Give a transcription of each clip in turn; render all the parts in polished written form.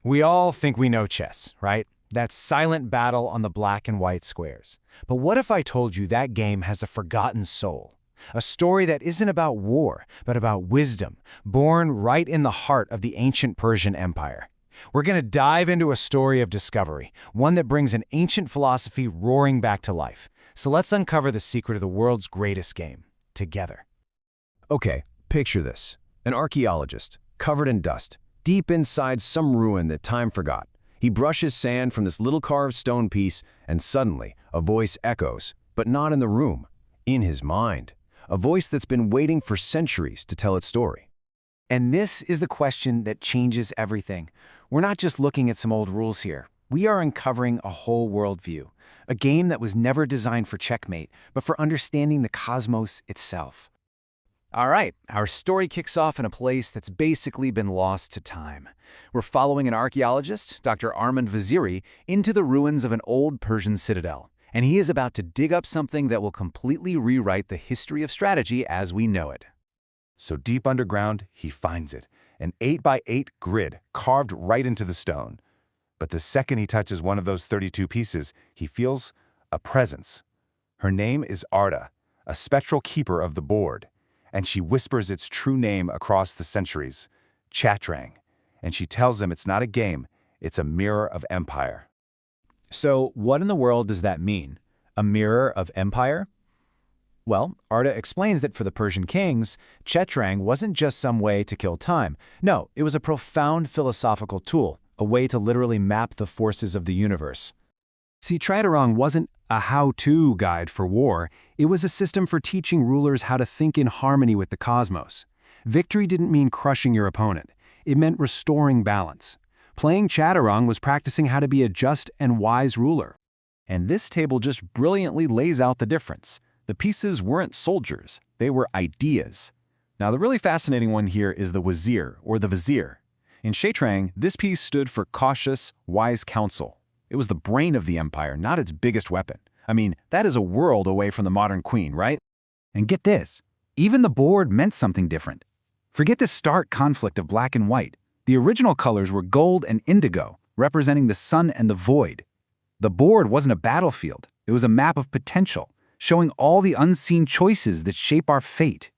We all think we know chess, right? That silent battle on the black and white squares. But what if I told you that game has a forgotten soul? A story that isn't about war, but about wisdom, born right in the heart of the ancient Persian Empire. We're going to dive into a story of discovery, one that brings an ancient philosophy roaring back to life. So let's uncover the secret of the world's greatest game, together. Okay, picture this. An archaeologist, covered in dust, deep inside some ruin that time forgot. He brushes sand from this little carved stone piece, and suddenly, a voice echoes, but not in the room, in his mind. A voice that's been waiting for centuries to tell its story. And this is the question that changes everything. We're not just looking at some old rules here. We are uncovering a whole worldview, a game that was never designed for checkmate, but for understanding the cosmos itself. All right, our story kicks off in a place that's basically been lost to time. We're following an archaeologist, Dr. Armand Vaziri, into the ruins of an old Persian citadel, and he is about to dig up something that will completely rewrite the history of strategy as we know it. So deep underground, he finds it, an 8x8 grid carved right into the stone. But the second he touches one of those 32 pieces, he feels a presence. Her name is Arda, a spectral keeper of the board, and she whispers its true name across the centuries, Chatrang, and she tells him it's not a game, it's a mirror of empire. So what in the world does that mean? A mirror of empire? Well, Arda explains that for the Persian kings, Chatrang wasn't just some way to kill time. No, it was a profound philosophical tool, a way to literally map the forces of the universe. See, Chatrang wasn't a how-to guide for war. It was a system for teaching rulers how to think in harmony with the cosmos. Victory didn't mean crushing your opponent. It meant restoring balance. Playing Chatrang was practicing how to be a just and wise ruler. And this table just brilliantly lays out the difference. The pieces weren't soldiers, they were ideas. Now the really fascinating one here is the wazir, or the vizier. In Chatrang, this piece stood for cautious, wise counsel. It was the brain of the empire, not its biggest weapon. I mean, that is a world away from the modern queen, right? And get this, even the board meant something different. Forget this stark conflict of black and white. The original colors were gold and indigo, representing the sun and the void. The board wasn't a battlefield, it was a map of potential, showing all the unseen choices that shape our fate.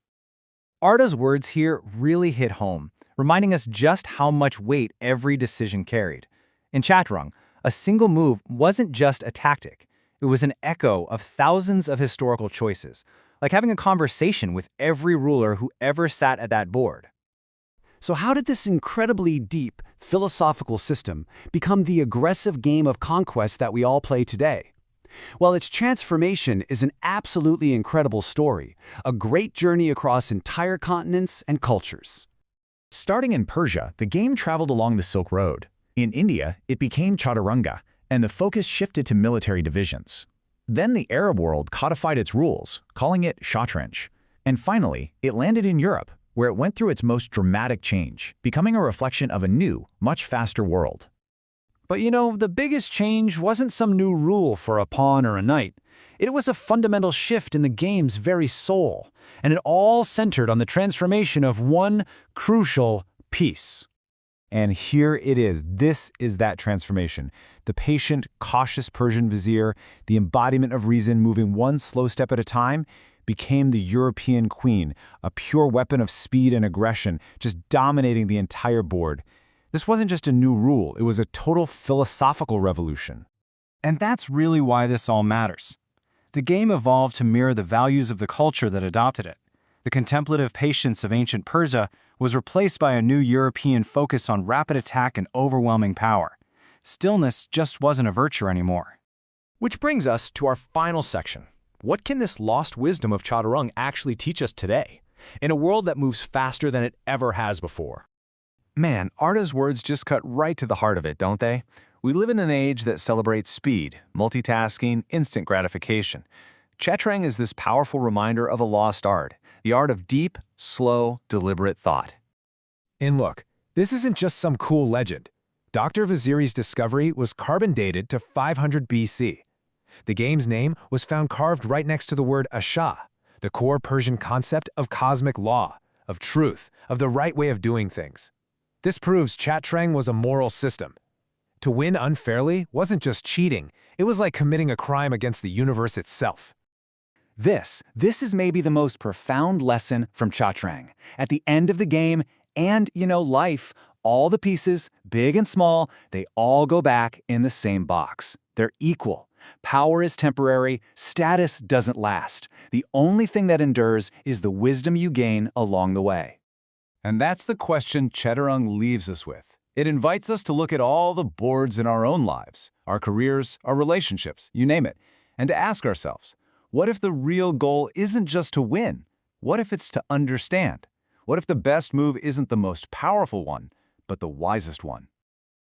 Arda's words here really hit home, reminding us just how much weight every decision carried. In Chatrang, a single move wasn't just a tactic. It was an echo of thousands of historical choices, like having a conversation with every ruler who ever sat at that board. So how did this incredibly deep philosophical system become the aggressive game of conquest that we all play today? Well, its transformation is an absolutely incredible story, a great journey across entire continents and cultures. Starting in Persia, the game traveled along the Silk Road. In India, it became Chaturanga, and the focus shifted to military divisions. Then the Arab world codified its rules, calling it Chatrang. And finally, it landed in Europe, where it went through its most dramatic change, becoming a reflection of a new, much faster world. But you know, the biggest change wasn't some new rule for a pawn or a knight. It was a fundamental shift in the game's very soul, and it all centered on the transformation of one crucial piece. And here it is. This is that transformation. The patient, cautious Persian vizier, the embodiment of reason moving one slow step at a time, became the European queen, a pure weapon of speed and aggression, just dominating the entire board. This wasn't just a new rule, it was a total philosophical revolution. And that's really why this all matters. The game evolved to mirror the values of the culture that adopted it. The contemplative patience of ancient Persia was replaced by a new European focus on rapid attack and overwhelming power. Stillness just wasn't a virtue anymore. Which brings us to our final section. What can this lost wisdom of Chaturang actually teach us today, in a world that moves faster than it ever has before? Man, Arda's words just cut right to the heart of it, don't they? We live in an age that celebrates speed, multitasking, instant gratification. Chatrang is this powerful reminder of a lost art, the art of deep, slow, deliberate thought. And look, this isn't just some cool legend. Dr. Vaziri's discovery was carbon-dated to 500 BC. The game's name was found carved right next to the word Asha, the core Persian concept of cosmic law, of truth, of the right way of doing things. This proves Chatrang was a moral system. To win unfairly wasn't just cheating, it was like committing a crime against the universe itself. This is maybe the most profound lesson from Chatrang. At the end of the game, and, life, all the pieces, big and small, they all go back in the same box. They're equal. Power is temporary, status doesn't last. The only thing that endures is the wisdom you gain along the way. And that's the question Chatrang leaves us with. It invites us to look at all the boards in our own lives, our careers, our relationships, you name it, and to ask ourselves, what if the real goal isn't just to win? What if it's to understand? What if the best move isn't the most powerful one, but the wisest one?